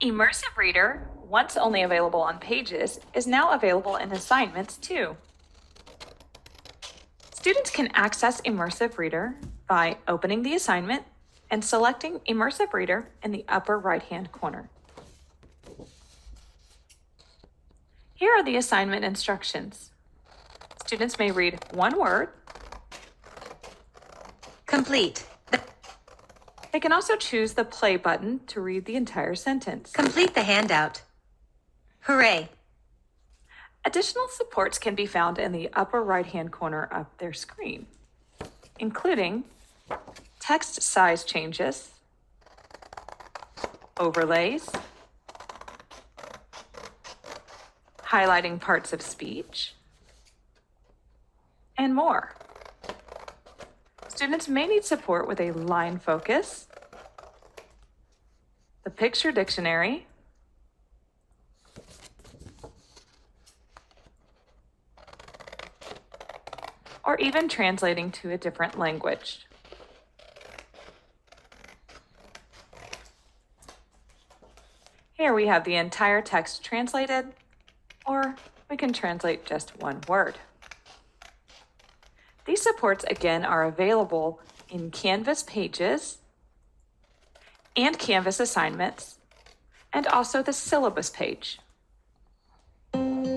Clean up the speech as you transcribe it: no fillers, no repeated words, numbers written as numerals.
Immersive Reader, once only available on Pages, is now available in assignments too. Students can access Immersive Reader by opening the assignment and selecting Immersive Reader in the upper right-hand corner. Here are the assignment instructions. Students may read one word. Complete. They can also choose the play button to read the entire sentence. Complete the handout. Hooray! Additional supports can be found in the upper right-hand corner of their screen, including text size changes, overlays, highlighting parts of speech, and more. Students may need support with a line focus, the picture dictionary, or even translating to a different language. Here we have the entire text translated, or we can translate just one word. These supports again are available in Canvas Pages and Canvas Assignments, and also the syllabus page.